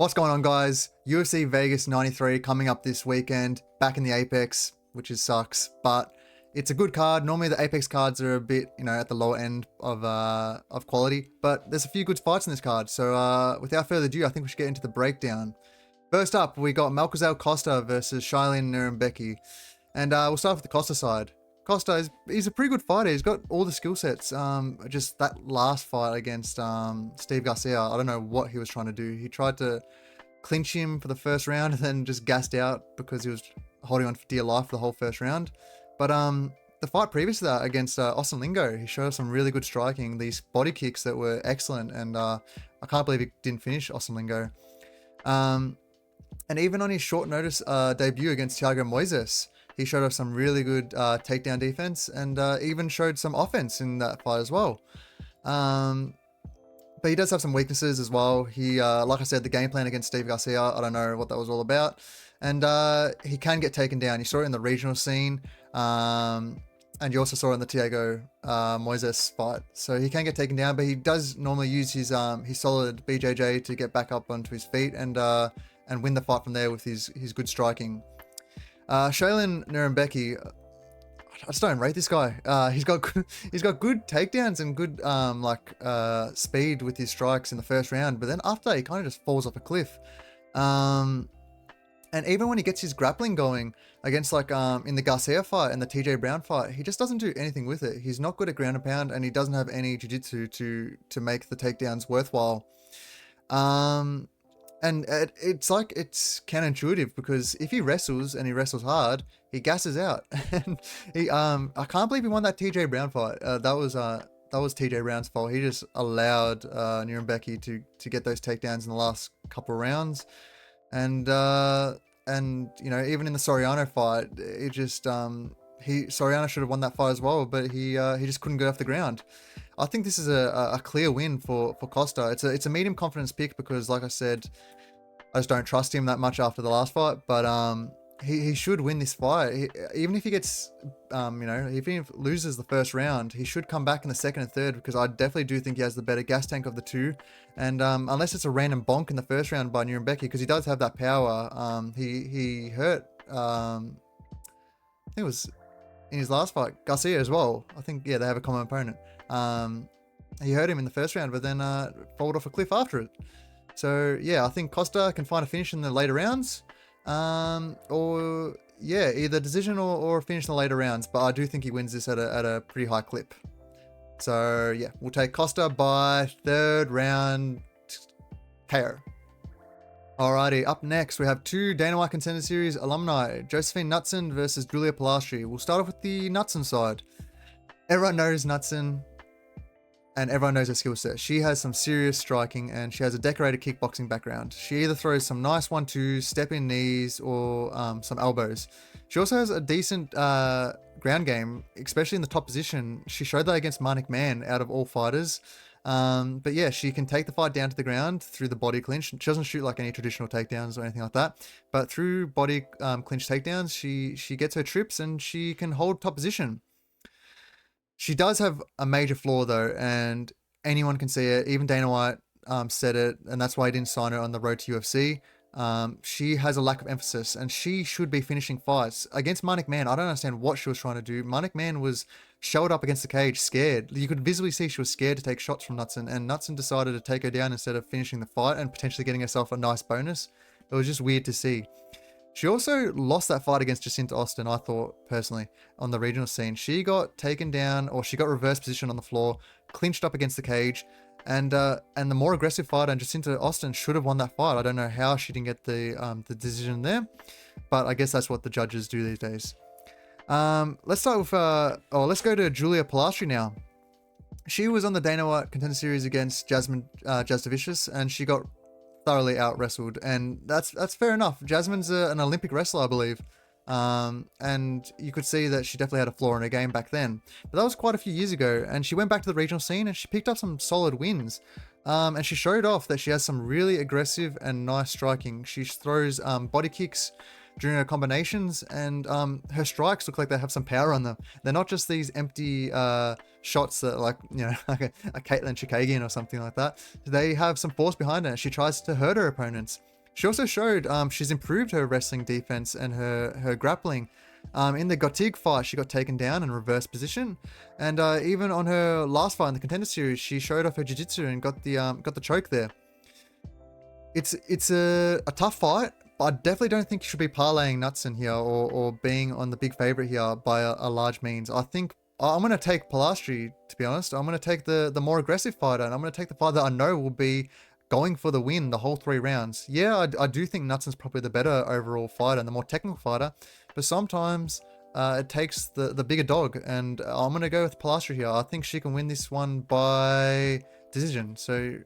What's going on, guys? UFC Vegas 93 coming up this weekend, back in the Apex, which sucks, but it's a good card. Normally the Apex cards are a bit, at the lower end of quality, but there's a few good fights in this card. So without further ado, I think we should get into the breakdown. First up, we got Costa versus Nuerdanbieke, and we'll start with the Costa side. Costa, he's a pretty good fighter. He's got all the skill sets. Just that last fight against Steve Garcia, I don't know what he was trying to do. He tried to clinch him for the first round and then just gassed out because he was holding on for dear life for the whole first round. But the fight previous to that against Austin Lingo, he showed some really good striking, these body kicks that were excellent, and I can't believe he didn't finish Austin Lingo. And even on his short notice debut against Thiago Moises, he showed us some really good takedown defense and even showed some offense in that fight as well. But he does have some weaknesses as well. He, like I said, the game plan against Steve Garcia, I don't know what that was all about. And he can get taken down. You saw it in the regional scene. And you also saw it in the Thiago Moises fight. So he can get taken down, but he does normally use his solid BJJ to get back up onto his feet and win the fight from there with his good striking. Nuerdanbieke, I just don't rate this guy. He's got good takedowns and good speed with his strikes in the first round, but then after that, he kind of just falls off a cliff. And even when he gets his grappling going against in the Garcia fight and the TJ Brown fight, he just doesn't do anything with it. He's not good at ground and pound, and he doesn't have any jiu-jitsu to make the takedowns worthwhile. And it's counterintuitive, because if he wrestles and he wrestles hard, he gasses out. And I can't believe he won that TJ Brown fight. That was TJ Brown's fault. He just allowed Nuerdanbieke to get those takedowns in the last couple of rounds. And even in the Soriano fight, it just Soriano should have won that fight as well, but he just couldn't get off the ground. I think this is a clear win for Costa. It's a medium confidence pick because, like I said, I just don't trust him that much after the last fight. But he should win this fight. Even if he gets, if he loses the first round, he should come back in the second and third, because I definitely do think he has the better gas tank of the two. And unless it's a random bonk in the first round by Nuerdanbieke, because he does have that power. He hurt, I think it was in his last fight, Garcia as well. I think, yeah, they have a common opponent. He hurt him in the first round, but then followed off a cliff after it. So yeah, I think Costa can find a finish in the later rounds, or yeah, either decision or finish in the later rounds. But I do think he wins this at a pretty high clip. So yeah, we'll take Costa by third round KO. Alrighty, up next we have two Dana White Contender Series alumni, Josephine Knutsson versus Julia Polastri. We'll start off with the Knutsson side. Everyone knows Knutsson, and everyone knows her skill set. She has some serious striking, and she has a decorated kickboxing background. She either throws some nice 1-2, step-in knees, or some elbows. She also has a decent ground game, especially in the top position. She showed that against Manic Man out of all fighters. But yeah, she can take the fight down to the ground through the body clinch. She doesn't shoot like any traditional takedowns or anything like that, but through body clinch takedowns, she gets her trips and she can hold top position. She does have a major flaw though, and anyone can see it. Even Dana White said it, and that's why he didn't sign her on the road to UFC. She has a lack of emphasis, and she should be finishing fights. Against Manic Man, I don't understand what she was trying to do. Manic Man was shelled up against the cage, scared. You could visibly see she was scared to take shots from Knutsson, and Knutsson decided to take her down instead of finishing the fight and potentially getting herself a nice bonus. It was just weird to see. She also lost that fight against Jacinta Austin, I thought, personally, on the regional scene. She got taken down, or she got reverse position on the floor, clinched up against the cage, and the more aggressive fighter, Jacinta Austin, should have won that fight. I don't know how she didn't get the decision there, but I guess that's what the judges do these days. Let's start with, let's go to Julia Polastri now. She was on the Dana White Contender Series against Jasmine Jasdavicius, and she got thoroughly out wrestled, and that's fair enough. Jasmine's an Olympic wrestler, I believe, and you could see that she definitely had a flaw in her game back then, but that was quite a few years ago, and she went back to the regional scene and she picked up some solid wins, and she showed off that she has some really aggressive and nice striking. She throws body kicks during her combinations, and her strikes look like they have some power on them. They're not just these empty shots that, like, you know, like a Caitlin Chikagian or something like that. They have some force behind her. She tries to hurt her opponents. She also showed she's improved her wrestling defense and her grappling. In the Gotig fight, she got taken down in reverse position, and even on her last fight in the Contender Series, she showed off her jiu-jitsu and got the choke there. It's a tough fight, but I definitely don't think you should be parlaying Knutsson here or being on the big favorite here by a large means. I think I'm going to take Polastri, to be honest. I'm going to take the more aggressive fighter, and I'm going to take the fighter that I know will be going for the win the whole 3 rounds. Yeah, I do think Knutsson's probably the better overall fighter and the more technical fighter, but sometimes it takes the bigger dog, and I'm going to go with Polastri here. I think she can win this one by decision. So,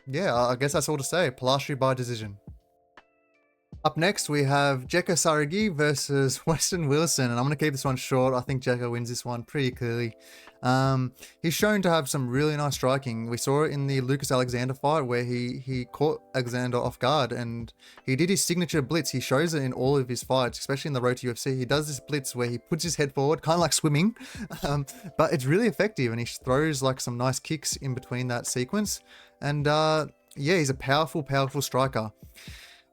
yeah, I guess that's all to say. Polastri by decision. Up next, we have Jekka Saragih versus Weston Wilson, and I'm going to keep this one short. I think Jekka wins this one pretty clearly. He's shown to have some really nice striking. We saw it in the Lucas Alexander fight where he caught Alexander off guard, and he did his signature blitz. He shows it in all of his fights, especially in the road to UFC. He does this blitz where he puts his head forward, kind of like swimming, but it's really effective, and he throws like some nice kicks in between that sequence. And yeah, he's a powerful striker.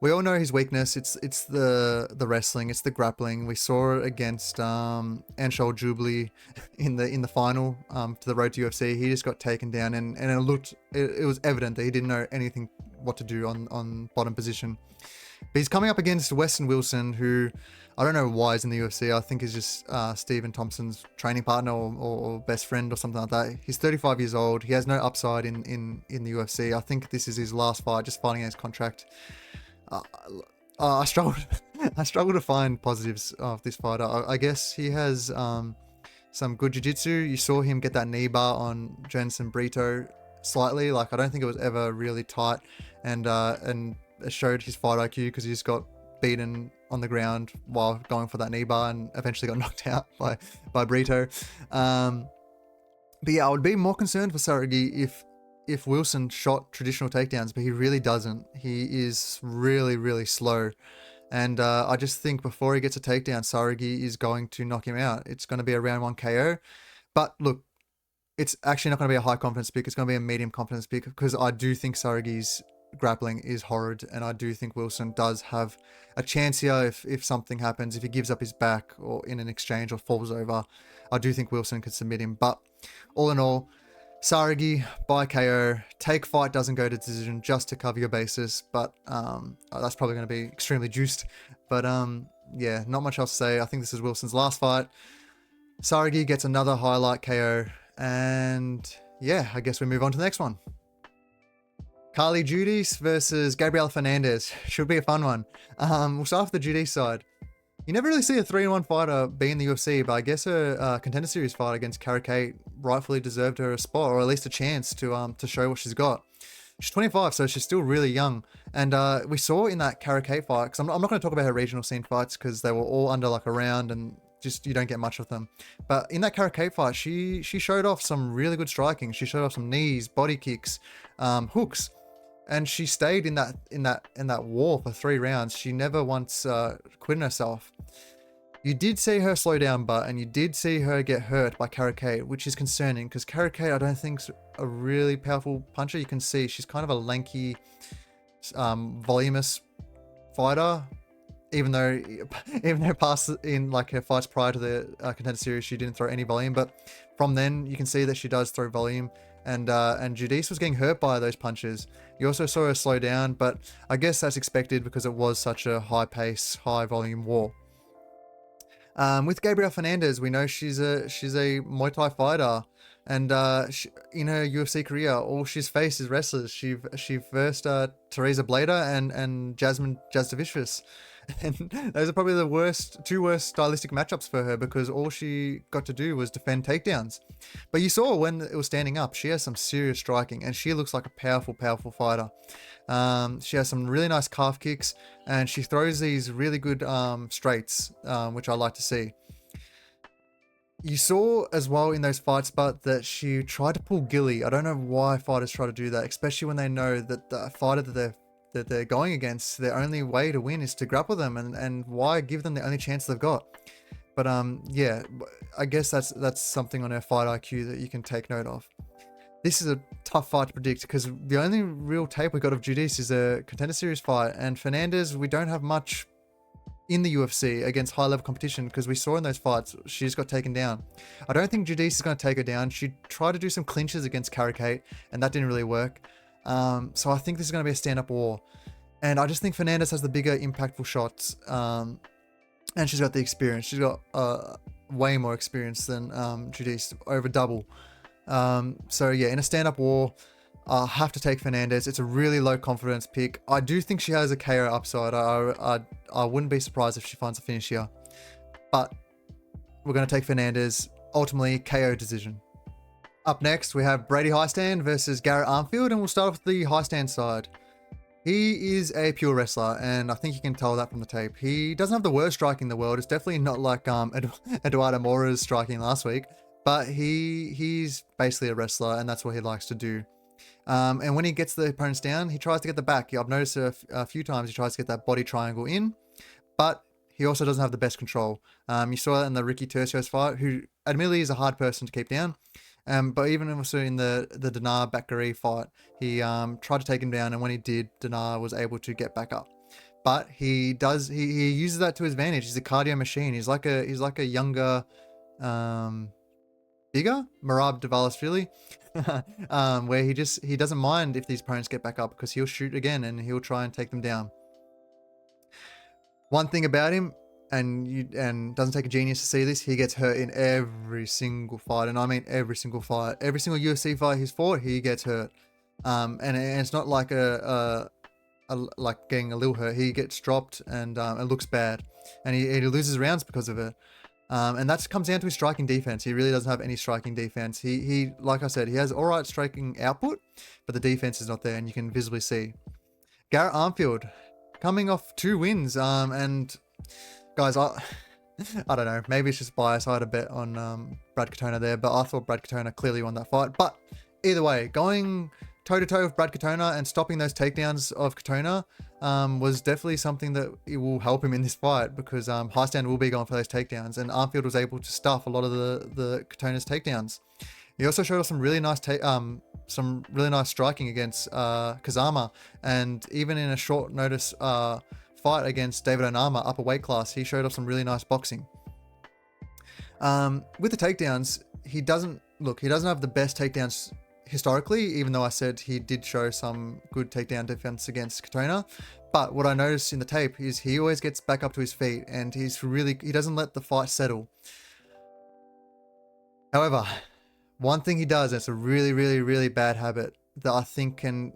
We all know his weakness. It's the wrestling. It's the grappling. We saw it against Anshul Jubilee in the final to the road to UFC. He just got taken down, and it was evident that he didn't know anything what to do on bottom position. But he's coming up against Weston Wilson, who I don't know why he's in the UFC. I think he's just Stephen Thompson's training partner or best friend or something like that. He's 35 years old. He has no upside in the UFC. I think this is his last fight, just fighting out his contract. I struggle to find positives of this fighter. I guess he has some good jiu-jitsu. You saw him get that knee bar on Jensen Brito slightly. Like, I don't think it was ever really tight, and it showed his fight IQ because he just got beaten on the ground while going for that knee bar and eventually got knocked out by Brito. But yeah, I would be more concerned for Saragih if Wilson shot traditional takedowns, but he really doesn't. He is really slow, and I just think before he gets a takedown, Saragih is going to knock him out. It's going to be a round 1 KO. But look, it's actually not going to be a high confidence pick. It's going to be a medium confidence pick because I do think Saragih's grappling is horrid, and I do think Wilson does have a chance here if something happens. If he gives up his back or in an exchange or falls over, I do think Wilson could submit him. But all in all, Saragih by KO. Take fight doesn't go to decision, just to cover your bases, but that's probably going to be extremely juiced. But yeah, not much else to say. I think this is Wilson's last fight. Saragih gets another highlight KO, and yeah, I guess we move on to the next one. Carly Judice versus Gabriel Fernandes. Should be a fun one. We'll start with the Judice side. You never really see a 3-1 fighter be in the UFC, but I guess her Contender Series fight against Cara Kate rightfully deserved her a spot, or at least a chance to show what she's got. She's 25, so she's still really young. And we saw in that Cara Kate fight, because I'm not going to talk about her regional scene fights because they were all under like a round and just you don't get much of them. But in that Cara Kate fight, she showed off some really good striking. She showed off some knees, body kicks, hooks. And she stayed in that war for 3 rounds. She never once quit herself. You did see her slow down, and you did see her get hurt by Cara Kate, which is concerning because Cara Kate, I don't think, is a really powerful puncher. You can see she's kind of a lanky, voluminous fighter. Even though past in like her fights prior to the Contender Series, she didn't throw any volume, but from then you can see that she does throw volume. And Judice was getting hurt by those punches. You also saw her slow down, but I guess that's expected because it was such a high pace, high volume war. With Gabriel Fernandes, we know she's a Muay Thai fighter, and in her UFC career, all she's faced is wrestlers. She versed Teresa Blader and Jasmine Jasdavicius. And those are probably the two worst stylistic matchups for her because all she got to do was defend takedowns. But you saw when it was standing up, she has some serious striking and she looks like a powerful fighter. She has some really nice calf kicks and she throws these really good straights, which I like to see. You saw as well in those fights, but that she tried to pull ghillie. I don't know why fighters try to do that, especially when they know that the fighter that they're going against, their only way to win is to grapple them, and why give them the only chance they've got. But yeah, I guess that's something on her fight IQ that you can take note of. This is a tough fight to predict because the only real tape we got of Judice is a Contender Series fight, and Fernandes, we don't have much in the UFC against high-level competition because we saw in those fights she just got taken down. I don't think Judice is going to take her down. She tried to do some clinches against Carricate, and that didn't really work. So I think this is going to be a stand-up war. And I just think Fernandes has the bigger, impactful shots, and she's got the experience. She's got way more experience than Judice, over double. So yeah, in a stand-up war, I have to take Fernandes. It's a really low confidence pick. I do think she has a KO upside. I wouldn't be surprised if she finds a finish here. But we're going to take Fernandes. Ultimately, KO decision. Up next, we have Brady Heistand versus Garrett Armfield, and we'll start with the Heistand side. He is a pure wrestler, and I think you can tell that from the tape. He doesn't have the worst striking in the world. It's definitely not like Eduardo Mora's striking last week, but he's basically a wrestler, and that's what he likes to do. And when he gets the opponents down, he tries to get the back. I've noticed a few times he tries to get that body triangle in, but he also doesn't have the best control. You saw that in the Ricky Tercios fight, who admittedly is a hard person to keep down. But even also in the Dinar Bakary fight, he tried to take him down, and when he did, Dinar was able to get back up. But he uses that to his advantage. He's a cardio machine. He's like a younger, bigger Marab Dvalishvili, where he doesn't mind if these opponents get back up because he'll shoot again and he'll try and take them down. One thing about him, and doesn't take a genius to see this, he gets hurt in every single fight, and I mean every single fight. Every single UFC fight he's fought, he gets hurt. And it's not like like getting a little hurt. He gets dropped, and it looks bad, and he loses rounds because of it. And that comes down to his striking defense. He really doesn't have any striking defense. He like I said, he has all right striking output, but the defense is not there, and you can visibly see. Garrett Armfield, coming off 2 wins, and guys, I don't know, maybe it's just bias. I had a bet on Brad Katona there, but I thought Brad Katona clearly won that fight. But either way, going toe-to-toe with Brad Katona and stopping those takedowns of Katona was definitely something that it will help him in this fight, because Heistand will be going for those takedowns, and Armfield was able to stuff a lot of the Katona's takedowns. He also showed us some really nice striking against Kazama, and even in a short notice fight against David Onama, upper weight class, he showed off some really nice boxing. With the takedowns, he doesn't have the best takedowns historically, even though I said he did show some good takedown defense against Katona. But what I noticed in the tape is he always gets back up to his feet, and he doesn't let the fight settle. However, one thing he does, and it's a really, really, really bad habit that I think can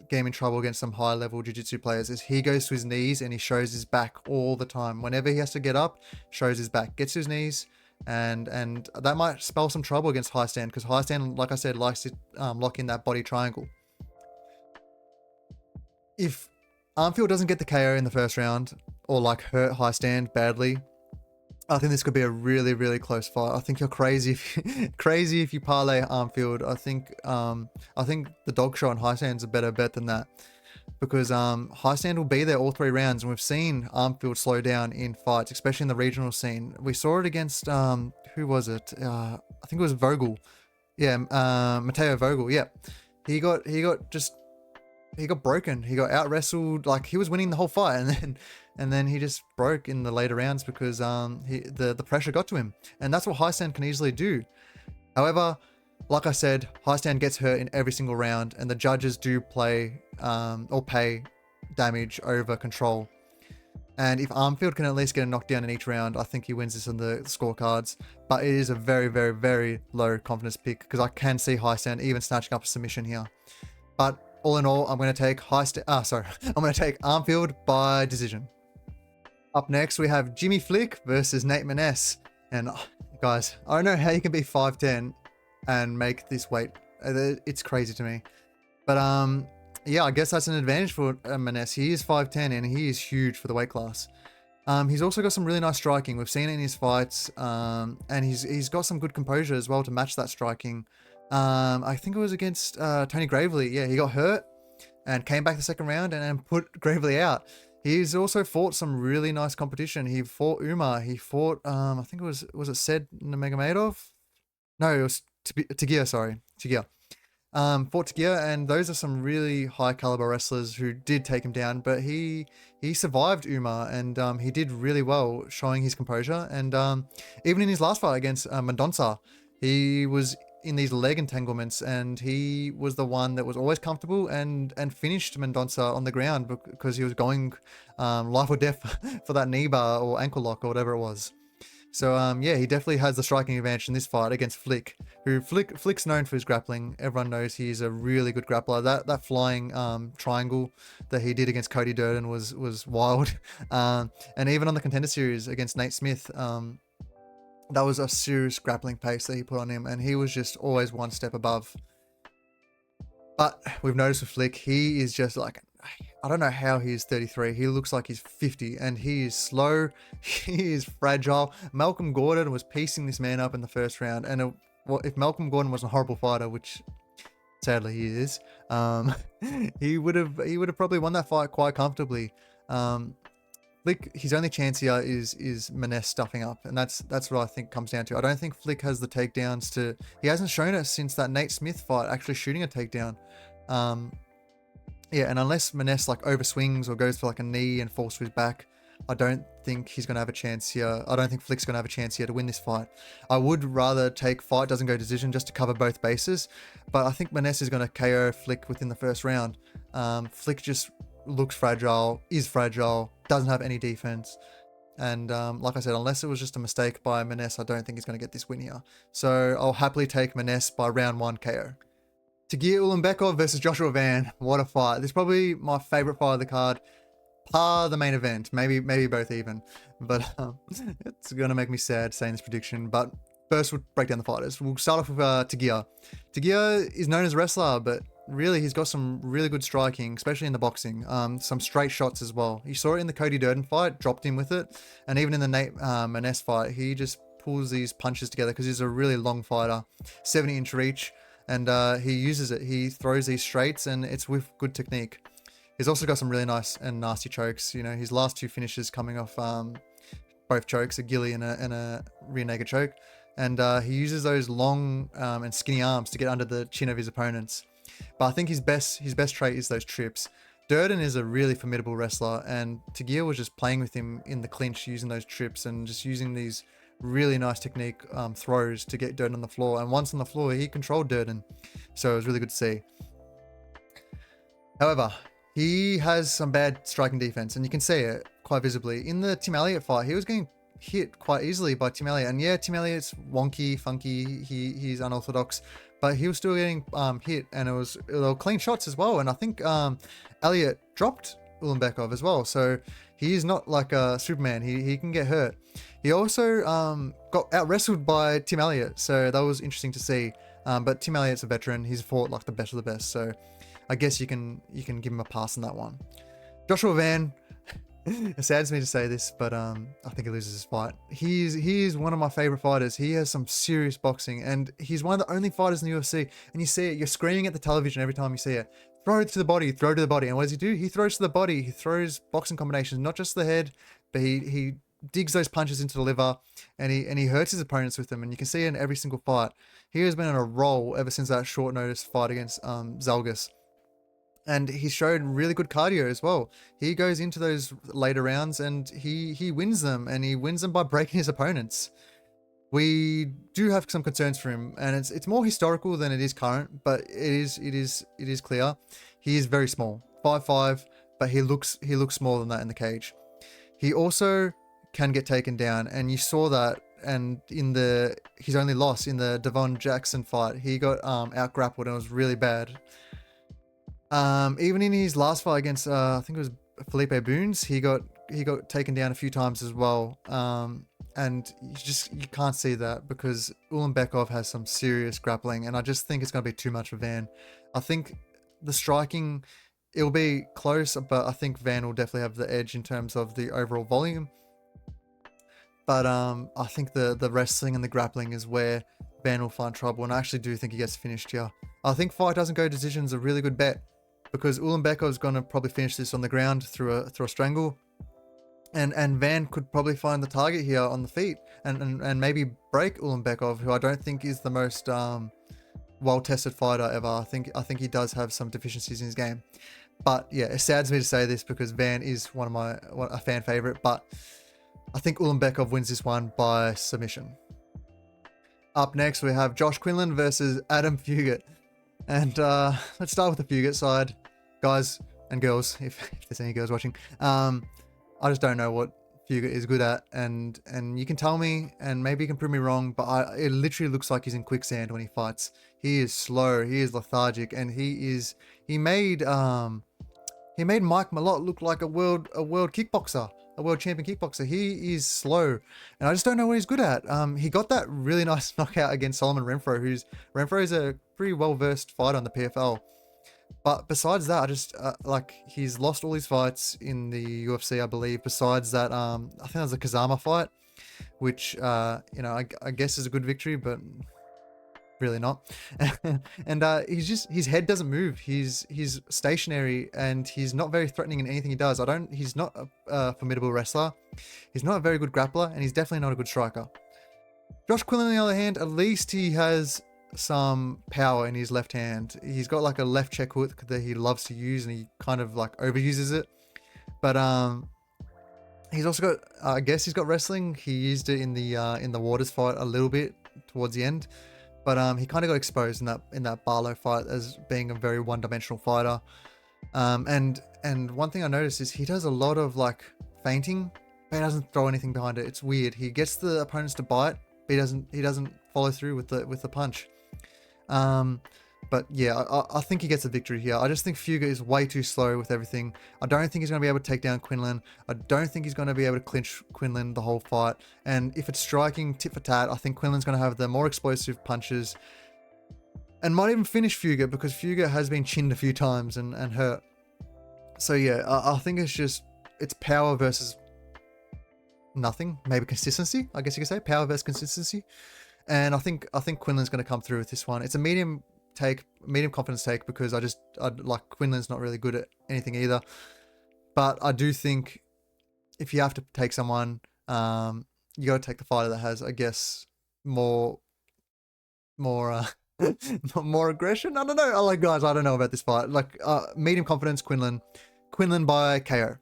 get him in trouble against some high-level jiu-jitsu players, is he goes to his knees and he shows his back all the time. Whenever he has to get up, shows his back, gets to his knees, and that might spell some trouble against Heistand, because Heistand, like I said, likes to lock in that body triangle. If Armfield doesn't get the KO in the first round, or like hurt Heistand badly, I think this could be a really, really close fight. I think you're crazy if you parlay Armfield. I think the dog show on Heistand's a better bet than that, because Heistand will be there all 3 rounds, and we've seen Armfield slow down in fights, especially in the regional scene. We saw it against who was it? I think it was Vogel. Yeah, Matteo Vogel. Yeah, he got broken. He got out wrestled. Like, he was winning the whole fight, and then he just broke in the later rounds because the pressure got to him, and that's what Heistand can easily do. However, like I said, Heistand gets hurt in every single round, and the judges do play or pay damage over control. And if Armfield can at least get a knockdown in each round, I think he wins this on the scorecards. But it is a very, very, very low confidence pick, because I can see Heistand even snatching up a submission here. But all in all, I'm going to take Armfield by decision. Up next, we have Jimmy Flick versus Nate Maness. And guys, I don't know how you can be 5'10" and make this weight. It's crazy to me. But yeah, I guess that's an advantage for Maness. He is 5'10" and he is huge for the weight class. He's also got some really nice striking. We've seen it in his fights, and he's got some good composure as well to match that striking. I think it was against Tony Gravely. Yeah, he got hurt and came back the second round and put Gravely out. He's also fought some really nice competition. He fought Umar. He fought, I think was it Said Nurmagomedov? No, it was Tagir, sorry. Tagir. fought Taira, and those are some really high caliber wrestlers who did take him down, but he survived Umar, and he did really well showing his composure. And even in his last fight against Mendonça, he was in these leg entanglements, and he was the one that was always comfortable and finished Mendonça on the ground because he was going life or death for that knee bar or ankle lock or whatever it was. So yeah, he definitely has the striking advantage in this fight against Flick, who Flick's known for his grappling. Everyone knows he's a really good grappler. That flying triangle that he did against Cody Durden was wild. And even on the Contender Series against Nate Smith, that was a serious grappling pace that he put on him, and he was just always one step above. But we've noticed with Flick, he is just like, I don't know how he is 33. He looks like he's 50, and he is slow. He is fragile. Malcolm Gordon was piecing this man up in the first round, and if Malcolm Gordon was a horrible fighter, which sadly he is, he would have probably won that fight quite comfortably. Flick, his only chance here is Maness stuffing up, and that's what I think comes down to. I don't think Flick has the takedowns to. He hasn't shown it since that Nate Smith fight, actually shooting a takedown. Yeah, and unless Maness like overswings or goes for like a knee and falls to his back, I don't think he's going to have a chance here. I don't think Flick's going to have a chance here to win this fight. I would rather take fight doesn't go decision just to cover both bases, but I think Maness is going to KO Flick within the first round. Flick just looks fragile, is fragile, doesn't have any defense. And like I said, unless it was just a mistake by Maness, I don't think he's going to get this win here. So I'll happily take Maness by round 1 KO. Taira Ulanbekov versus Joshua Van. What a fight. This is probably my favorite fight of the card. Par the main event. Maybe both even. But it's going to make me sad saying this prediction. But first, we'll break down the fighters. We'll start off with Taira. Taira is known as a wrestler, but really he's got some really good striking, especially in the boxing. Some straight shots as well. You saw it in the Cody Durden fight, dropped him with it. And even in the Nate Maness fight, he just pulls these punches together because he's a really long fighter. 70-inch reach. And he uses it. He throws these straights, and it's with good technique. He's also got some really nice and nasty chokes. You know, his last 2 finishes coming off both chokes, a ghillie and a rear naked choke. And he uses those long and skinny arms to get under the chin of his opponents. But I think his best trait is those trips. Durden is a really formidable wrestler, and Taira was just playing with him in the clinch, using those trips and just using these really nice technique throws to get Durden on the floor. And once on the floor, he controlled Durden. So it was really good to see. However, he has some bad striking defense, and you can see it quite visibly. In the Tim Elliott fight, he was getting hit quite easily by Tim Elliott. And yeah, Tim Elliott's wonky, funky, he's unorthodox, but he was still getting hit, and they were clean shots as well. And I think Elliott dropped Ulanbekov as well. So he is not like a Superman. He can get hurt. He also got out-wrestled by Tim Elliott, so that was interesting to see. But Tim Elliott's a veteran. He's fought like the best of the best, so I guess you can give him a pass on that one. Joshua Van, it saddens me to say this, but I think he loses his fight. He is one of my favorite fighters. He has some serious boxing, and he's one of the only fighters in the UFC. And you see it, you're screaming at the television every time you see it. Throw to the body, throw to the body. And what does he do? He throws to the body. He throws boxing combinations, not just the head, but he digs those punches into the liver, and he hurts his opponents with them. And you can see it in every single fight. He has been on a roll ever since that short notice fight against Zalgas. And he showed really good cardio as well. He goes into those later rounds and he wins them, and he wins them by breaking his opponents. We do have some concerns for him, and it's more historical than it is current, but it is clear. He is very small, 5'5", but he looks smaller than that in the cage. He also can get taken down, and you saw that. And in his only loss in the Devon Jackson fight, he got out grappled, and it was really bad. Even in his last fight against I think it was Felipe Boons, he got taken down a few times as well. And you can't see that because Ulanbekov has some serious grappling, and I just think it's going to be too much for Van. I think the striking, it'll be close, but I think Van will definitely have the edge in terms of the overall volume. But I think the wrestling and the grappling is where Van will find trouble, and I actually do think he gets finished here. I think fight doesn't go decision is a really good bet, because Ulanbekov is going to probably finish this on the ground through a strangle. And Van could probably find the target here on the feet and maybe break Ulanbekov, who I don't think is the most well-tested fighter ever. I think he does have some deficiencies in his game. But yeah, it saddens me to say this because Van is a fan favorite, but I think Ulanbekov wins this one by submission. Up next, we have Josh Quinlan versus Adam Fugitt. And let's start with the Fugitt side. Guys and girls, if there's any girls watching. I just don't know what Fugitt is good at. And you can tell me, and maybe you can prove me wrong, but it literally looks like he's in quicksand when he fights. He is slow, he is lethargic, and he made Mike Malott look like a world kickboxer. A world champion kickboxer. He is slow, and I just don't know what he's good at. He got that really nice knockout against Solomon Renfro, Renfro is a pretty well-versed fighter on the PFL. But besides that, I just like he's lost all his fights in the UFC, I believe. Besides that, I think that was a Kazama fight, which I guess is a good victory, but really not. And his head doesn't move. He's stationary, and he's not very threatening in anything he does. He's not a formidable wrestler. He's not a very good grappler, and he's definitely not a good striker. Josh Quinlan, on the other hand, at least he has some power in his left hand. He's got like a left check hook that he loves to use, and he kind of like overuses it. But he's also got, I guess he's got wrestling. He used it in the Waters fight a little bit towards the end. But he kind of got exposed in that Barlow fight as being a very one-dimensional fighter. And one thing I noticed is he does a lot of like feinting, but he doesn't throw anything behind it. It's weird. He gets the opponents to bite, but he doesn't follow through with the punch. But yeah, I think he gets a victory here. I just think Fugitt is way too slow with everything. I don't think he's going to be able to take down Quinlan. I don't think he's going to be able to clinch Quinlan the whole fight. And if it's striking tit for tat, I think Quinlan's going to have the more explosive punches and might even finish Fugitt, because Fugitt has been chinned a few times and hurt. So yeah, I think it's power versus nothing. Maybe consistency, I guess you could say. Power versus consistency. And I think Quinlan's going to come through with this one. It's a medium confidence take, because I like Quinlan's not really good at anything either. But I do think if you have to take someone, you got to take the fighter that has, I guess, more more aggression. I don't know. Guys, I don't know about this fight. Medium confidence, Quinlan by KO.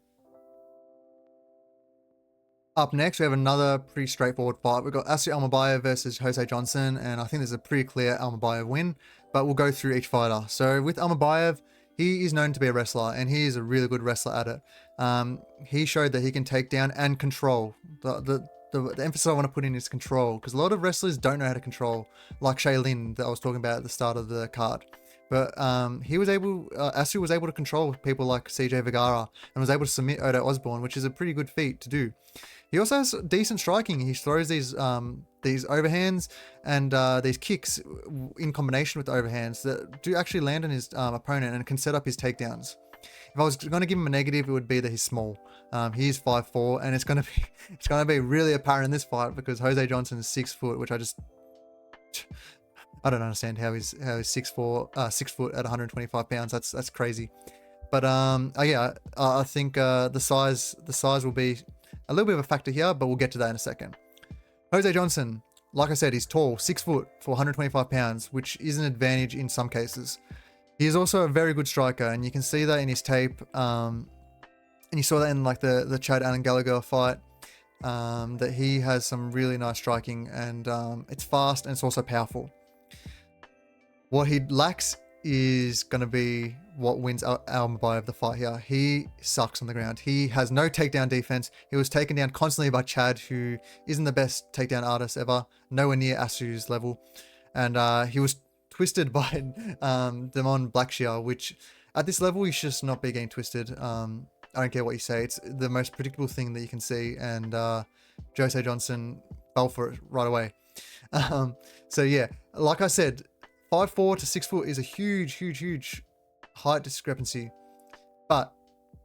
Up next, we have another pretty straightforward fight. We've got Almabaev versus Jose Johnson, and I think there's a pretty clear Almabaev win, but we'll go through each fighter. So with Almabaev, he is known to be a wrestler, and he is a really good wrestler at it. He showed that he can take down and control. The emphasis I want to put in is control, because a lot of wrestlers don't know how to control, like Shaylin that I was talking about at the start of the card. But Asu was able to control people like CJ Vergara, and was able to submit Odo Osborne, which is a pretty good feat to do. He also has decent striking. He throws these overhands and these kicks in combination with the overhands that do actually land on his opponent and can set up his takedowns. If I was going to give him a negative, it would be that he's small. He is 5'4", and it's going to be really apparent in this fight, because Jose Johnson is 6 foot, which I don't understand how he's 6'4", 6 foot at 125 pounds. That's crazy. But I think the size will be a little bit of a factor here, but we'll get to that in a second. Jose Johnson, like I said, he's tall, 6 foot for 125 pounds, which is an advantage in some cases. He is also a very good striker, and you can see that in his tape. And you saw that in like the Chad Allen Gallagher fight, that he has some really nice striking, and it's fast and it's also powerful. What he lacks is going to be what wins Almabaev the fight here. He sucks on the ground. He has no takedown defense. He was taken down constantly by Chad, who isn't the best takedown artist ever, nowhere near Asu's level. And he was twisted by Damon Blackshear, which at this level you should just not be getting twisted. I don't care what you say. It's the most predictable thing that you can see, and Jose Johnson fell for it right away. So yeah, like I said, 5'4" to 6 foot is a huge height discrepancy. But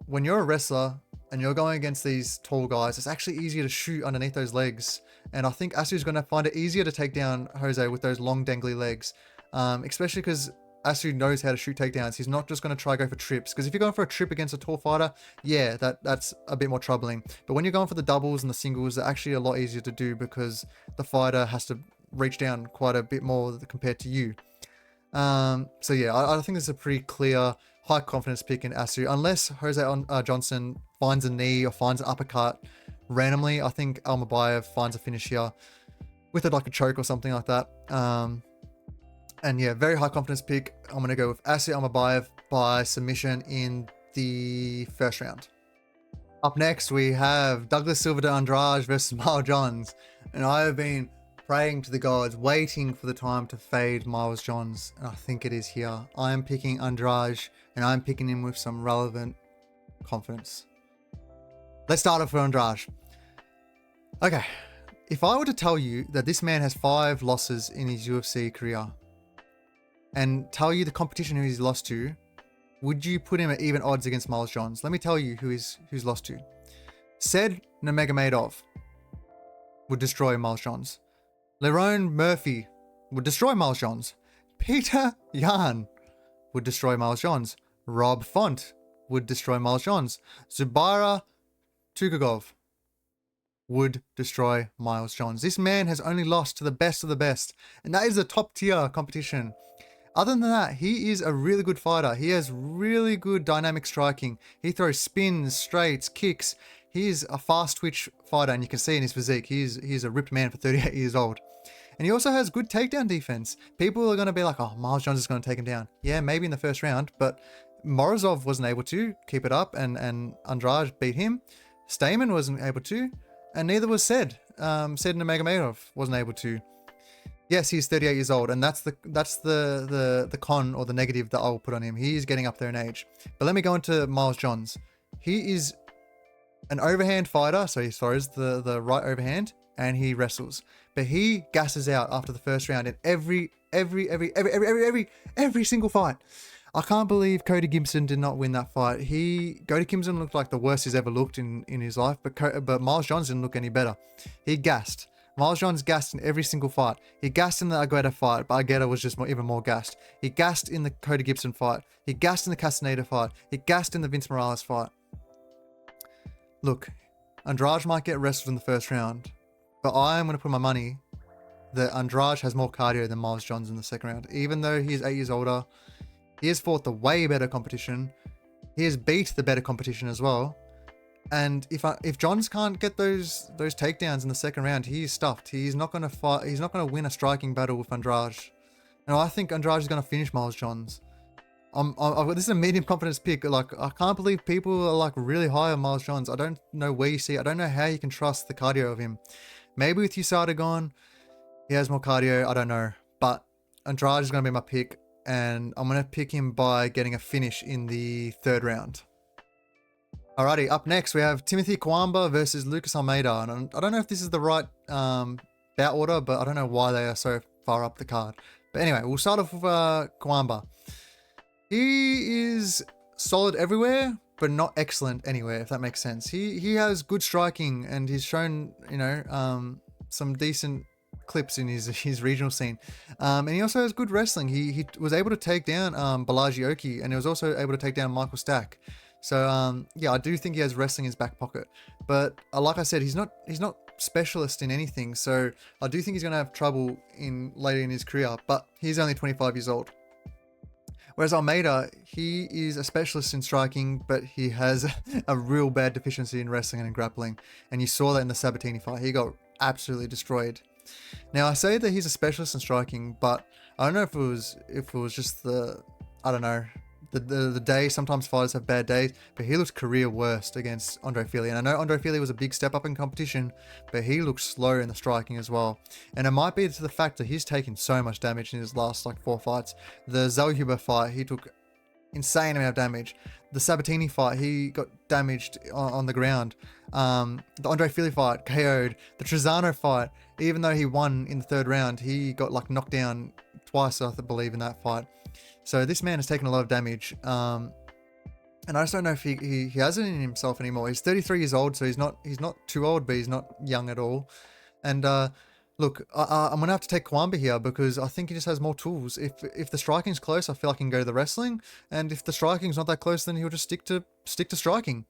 when you're a wrestler and you're going against these tall guys, it's actually easier to shoot underneath those legs. And I think Asu's going to find it easier to take down Jose with those long dangly legs, especially because Asu knows how to shoot takedowns. He's not just going to try go for trips, because if you're going for a trip against a tall fighter, yeah, that's a bit more troubling. But when you're going for the doubles and the singles, they're actually a lot easier to do, because the fighter has to reach down quite a bit more compared to you. So yeah, I think this is a pretty clear, high confidence pick in Asu, unless Jose Johnson finds a knee or finds an uppercut randomly. I think Almabaev finds a finish here with it, like a choke or something like that. And yeah, very high confidence pick. I'm going to go with Asu Almabaev by submission in the first round. Up next, we have Douglas Silva de Andrade versus Miles Johns. And I have been praying to the gods, waiting for the time to fade Miles Johns. And I think it is here. I am picking Andrade, and I'm picking him with some relevant confidence. Let's start off with Andrade. Okay. If I were to tell you that this man has 5 losses in his UFC career, and tell you the competition who he's lost to, would you put him at even odds against Miles Johns? Let me tell you who's lost to. Said Nurmagomedov would destroy Miles Johns. Lerone Murphy would destroy Miles Johns. Peter Yan would destroy Miles Johns. Rob Font would destroy Miles Johns. Zubaira Tukhugov would destroy Miles Johns. This man has only lost to the best of the best, and that is a top tier competition. Other than that, he is a really good fighter. He has really good dynamic striking. He throws spins, straights, kicks. He is a fast twitch fighter, and you can see in his physique, he's a ripped man for 38 years old. And he also has good takedown defense. People are going to be like, oh, Miles Johns is going to take him down. Yeah, maybe in the first round, but Morozov wasn't able to keep it up, and Andrade beat him. Stamen wasn't able to, and neither was Said Nurmagomedov wasn't able to. Yes, he's 38 years old, and that's the con or the negative that I will put on him. He is getting up there in age. But let me go into Miles Johns. He is an overhand fighter, so he throws the right overhand and he wrestles. But he gasses out after the first round in every single fight. I can't believe Cody Gibson did not win that fight. Cody Gibson looked like the worst he's ever looked in his life, but Miles Johns didn't look any better. He gassed. Miles Johns gassed in every single fight. He gassed in the Agueda fight, but Agueda was just even more gassed. He gassed in the Cody Gibson fight. He gassed in the Castaneda fight. He gassed in the Vince Morales fight. Look, Andrade might get wrestled in the first round, but I am going to put my money that Andrade has more cardio than Miles Johns in the second round. Even though he is 8 years older, he has fought the way better competition. He has beat the better competition as well. And if Johns can't get those takedowns in the second round, he is stuffed. He's not going to fight. He's not going to win a striking battle with Andrade. And I think Andrade is going to finish Miles Johns. This is a medium confidence pick. Like, I can't believe people are like really high on Miles Johns. I don't know where you see it. I don't know how you can trust the cardio of him. Maybe with USADA gone, he has more cardio. I don't know. But Andrade is going to be my pick, and I'm going to pick him by getting a finish in the third round. Alrighty, up next we have Timothy Cuamba versus Lucas Almeida. And I don't know if this is the right bout order, but I don't know why they are so far up the card. But anyway, we'll start off with Cuamba. He is solid everywhere, but not excellent anywhere, if that makes sense. He has good striking, and he's shown, some decent clips in his regional scene. And he also has good wrestling. He was able to take down Balaji Oki, and he was also able to take down Michael Stack. So yeah, I do think he has wrestling in his back pocket, but like I said, he's not specialist in anything. So I do think he's going to have trouble later in his career, but he's only 25 years old. Whereas Almeida, he is a specialist in striking, but he has a real bad deficiency in wrestling and in grappling. And you saw that in the Sabatini fight. He got absolutely destroyed. Now, I say that he's a specialist in striking, but I don't know if it was just the day. Sometimes fighters have bad days, but he looked career worst against Andre Fili. And I know Andre Fili was a big step up in competition, but he looked slow in the striking as well. And it might be to the fact that he's taken so much damage in his last 4 fights. The Zellhuber fight, he took insane amount of damage. The Sabatini fight, he got damaged on the ground. The Andre Fili fight, KO'd. The Trezano fight, even though he won in the third round, he got knocked down twice, I believe, in that fight. So this man has taken a lot of damage, and I just don't know if he has it in himself anymore. He's 33 years old, so he's not too old, but he's not young at all. And look, I'm gonna have to take Cuamba here because I think he just has more tools. If the striking's close, I feel like he can go to the wrestling, and if the striking's not that close, then he'll just stick to striking.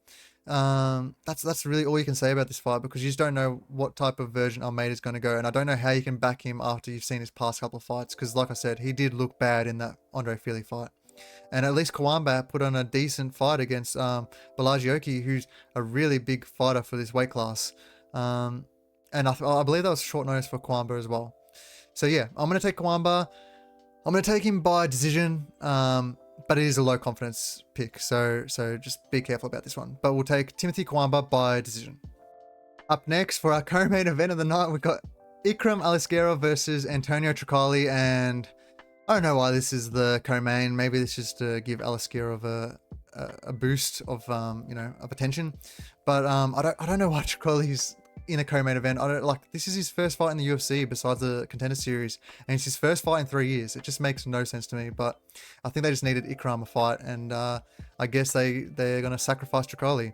That's really all you can say about this fight, because you just don't know what type of version Almeida is going to go, and I don't know how you can back him after you've seen his past couple of fights, because like I said, he did look bad in that Andre Fili fight. And at least Cuamba put on a decent fight against Belagioki, who's a really big fighter for this weight class. And I believe that was short notice for Cuamba as well. So yeah, I'm going to take Cuamba. I'm going to take him by decision, but it is a low confidence pick, so just be careful about this one. But we'll take Timothy Cuamba by decision. Up next for our co-main event of the night, we've got Ikram Aliskerov versus Antonio Trocoli, and I don't know why this is the co-main. Maybe this is to give Aliskerov a boost of of attention, but I don't know why Trocoli's in a co-main event. I don't like, this is his first fight in the UFC besides the Contender Series, and it's his first fight in 3 years. It just makes no sense to me, but I think they just needed Ikram a fight, and I guess they're gonna sacrifice Trocoli.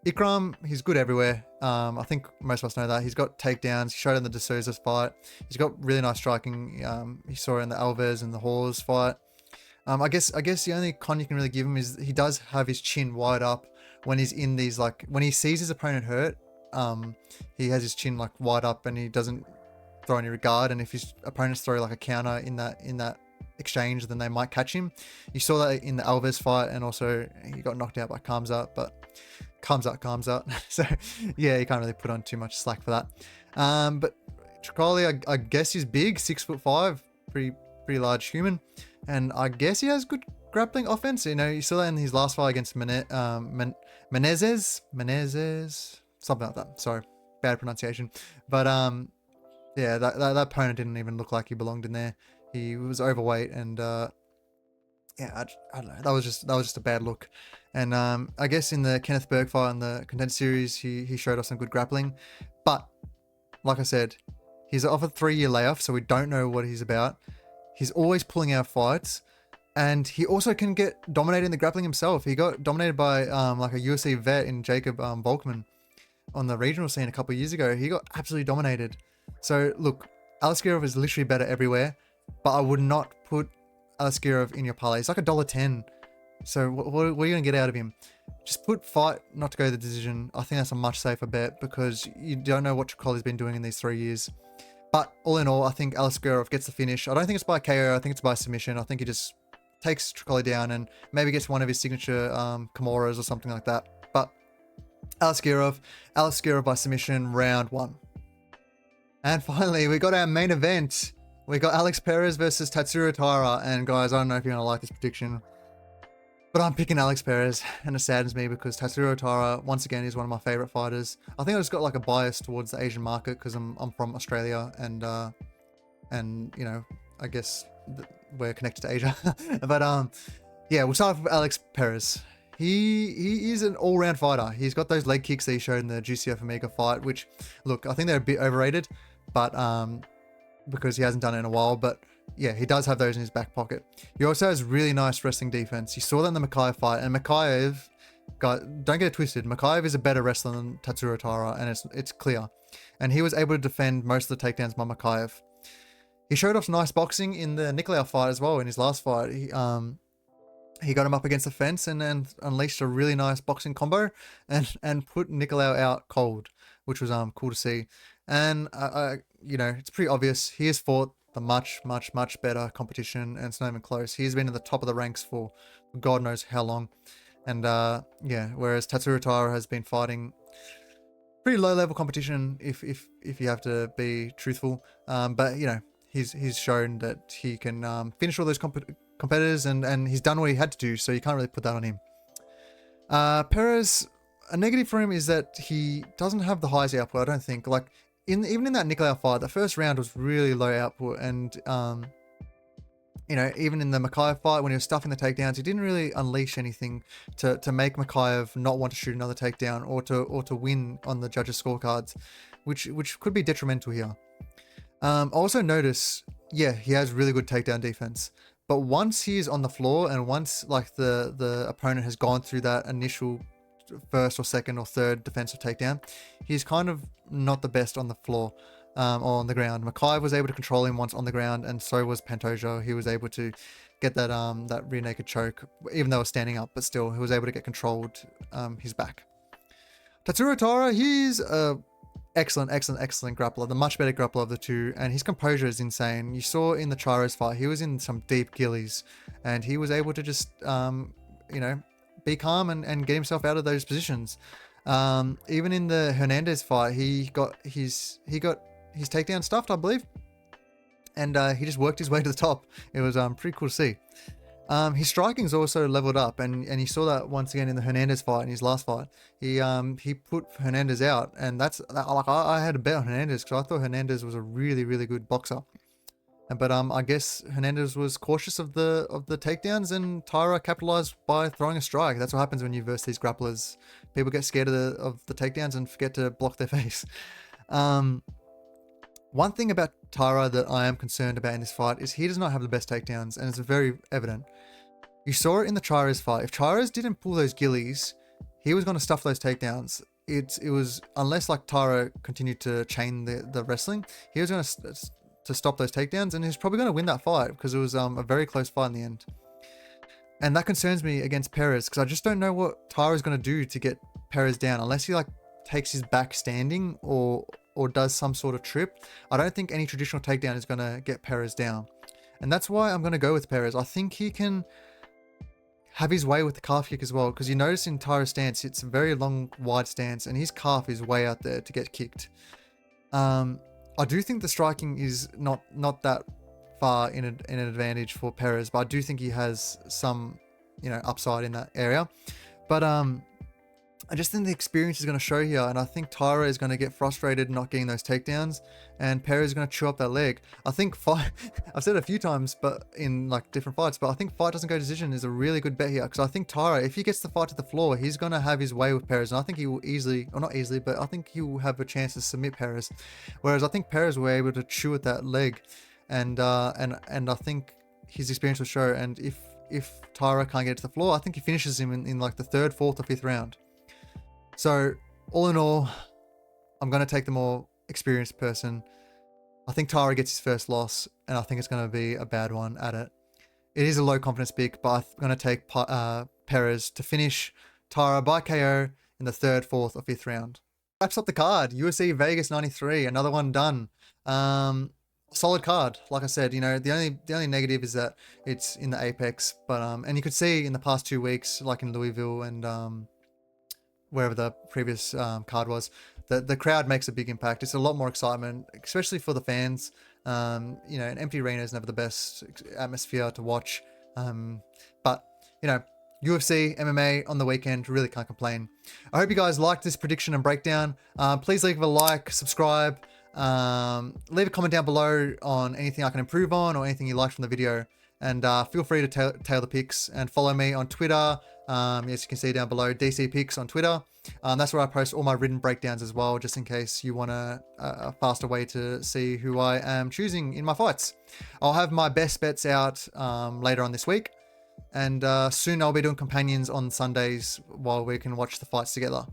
Ikram, he's good everywhere. I think most of us know that. He's got takedowns. He showed in the De Souza fight. He's got really nice striking. He saw it in the Alves and the Hawes fight. I guess the only con you can really give him is he does have his chin wide up when he's in these, like, when he sees his opponent hurt. He has his chin like wide up and he doesn't throw any regard. And if his opponents throw like a counter in that exchange, then they might catch him. You saw that in the Alves fight, and also he got knocked out by Kamzat, but Kamzat. So yeah, he can't really put on too much slack for that. But Trocoli, I guess he's big, 6'5", pretty large human, and I guess he has good grappling offense. You saw that in his last fight against Maness, something like that. Sorry, bad pronunciation. But yeah, that opponent didn't even look like he belonged in there. He was overweight, and yeah, I don't know. That was just a bad look. And I guess in the Kenneth Berg fight in the Contender Series, he showed us some good grappling. But like I said, he's off a 3-year layoff, so we don't know what he's about. He's always pulling out fights, and he also can get dominated in the grappling himself. He got dominated by like a UFC vet in Jacob Volkman on the regional scene a couple of years ago. He got absolutely dominated. So look, Aliskerov is literally better everywhere, but I would not put Aliskerov in your parlay. It's like $1.10. So what are you going to get out of him? Just put fight not to go to the decision. I think that's a much safer bet, because you don't know what Trocoli's been doing in these 3 years. But all in all, I think Aliskerov gets the finish. I don't think it's by KO. I think it's by submission. I think he just takes Trocoli down and maybe gets one of his signature Kimuras or something like that. But Aliskerov by submission, round 1. And finally, we got our main event. We got Alex Perez versus Tatsuro Taira. And guys, I don't know if you're going to like this prediction, but I'm picking Alex Perez, and it saddens me because Tatsuro Taira, once again, is one of my favorite fighters. I think I just got like a bias towards the Asian market because I'm from Australia, and I guess we're connected to Asia. But yeah, we'll start off with Alex Perez. He is an all-round fighter. He's got those leg kicks that he showed in the GCF Omega fight, which, look, I think they're a bit overrated, but because he hasn't done it in a while. But yeah, he does have those in his back pocket. He also has really nice wrestling defense. You saw that in the Makaev fight, and Makaev, don't get it twisted, Makaev is a better wrestler than Tatsuro Taira, and it's clear. And he was able to defend most of the takedowns by Makaev. He showed off nice boxing in the Nicolau fight as well. In his last fight, he got him up against the fence and then unleashed a really nice boxing combo and put Nicolau out cold, which was cool to see. And it's pretty obvious he has fought the much better competition, and it's not even close. He's been at the top of the ranks for God knows how long. And yeah, whereas Tatsuro Taira has been fighting pretty low level competition, if you have to be truthful. But he's shown that he can finish all those competitors, and he's done what he had to do, so you can't really put that on him. Perez, a negative for him is that he doesn't have the highest output, I don't think. Like, even in that Nicolau fight, the first round was really low output, and even in the Makaev fight, when he was stuffing the takedowns, he didn't really unleash anything to make Makaev not want to shoot another takedown or to win on the judges' scorecards, which could be detrimental here. Also notice, yeah, he has really good takedown defense, but once he's on the floor and once like the opponent has gone through that initial first or second or third defensive takedown, he's kind of not the best on the floor or on the ground. Makaev was able to control him once on the ground, and so was Pantoja. He was able to get that rear naked choke, even though he was standing up, but still he was able to get controlled his back. Tatsuro Taira, he's a excellent grappler, the much better grappler of the two, and his composure is insane. You saw in the Chiros fight, he was in some deep gillies, and he was able to just, be calm and get himself out of those positions. Even in the Fernandes fight, he got his takedown stuffed, I believe, and he just worked his way to the top. It was pretty cool to see. His striking's also leveled up, and you saw that once again in the Fernandes fight, in his last fight. He put Fernandes out, and I had a bet on Fernandes because I thought Fernandes was a really good boxer. But I guess Fernandes was cautious of the takedowns, and Taira capitalized by throwing a strike. That's what happens when you verse these grapplers. People get scared of the takedowns and forget to block their face. One thing about Taira that I am concerned about in this fight is he does not have the best takedowns, and it's very evident. You saw it in the Chiros fight. If Chiros didn't pull those gillies, he was going to stuff those takedowns. It was, unless like Taira continued to chain the wrestling, he was going to stop those takedowns, and he's probably going to win that fight because it was a very close fight in the end. And that concerns me against Perez because I just don't know what Taira is going to do to get Perez down unless he like takes his back standing or does some sort of trip. I don't think any traditional takedown is going to get Perez down. And that's why I'm going to go with Perez. I think he can have his way with the calf kick as well, because you notice in Taira's stance, it's a very long, wide stance, and his calf is way out there to get kicked. I do think the striking is not that far in an advantage for Perez, but I do think he has some, upside in that area. But I just think the experience is going to show here, and I think Taira is going to get frustrated not getting those takedowns, and Perez is going to chew up that leg. I think I've said it a few times, but in like different fights, but I think fight doesn't go decision is a really good bet here, because I think Taira, if he gets the fight to the floor, he's going to have his way with Perez, and I think he will easily, or not easily, but I think he will have a chance to submit Perez. Whereas I think Perez will be able to chew at that leg, and I think his experience will show. And if Taira can't get it to the floor, I think he finishes him in like the 3rd, 4th, or 5th round. So, all in all, I'm going to take the more experienced person. I think Taira gets his first loss, and I think it's going to be a bad one at it. It is a low confidence pick, but I'm going to take Perez to finish Taira by KO in the 3rd, 4th, or 5th round. Wraps up the card. UFC Vegas 93, another one done. Solid card, like I said. The only negative is that it's in the Apex, but and you could see in the past 2 weeks, like in Louisville and wherever the previous card was, the crowd makes a big impact. It's a lot more excitement, especially for the fans. An empty arena is never the best atmosphere to watch. But UFC, MMA on the weekend, really can't complain. I hope you guys liked this prediction and breakdown. Please leave a like, subscribe, leave a comment down below on anything I can improve on or anything you liked from the video. And feel free to tail the picks and follow me on Twitter. As you can see down below, DC Picks on Twitter. That's where I post all my written breakdowns as well, just in case you want a faster way to see who I am choosing in my fights. I'll have my best bets out later on this week. And soon I'll be doing companions on Sundays while we can watch the fights together.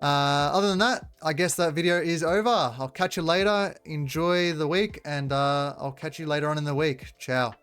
Other than that, I guess that video is over. I'll catch you later. Enjoy the week, and I'll catch you later on in the week. Ciao.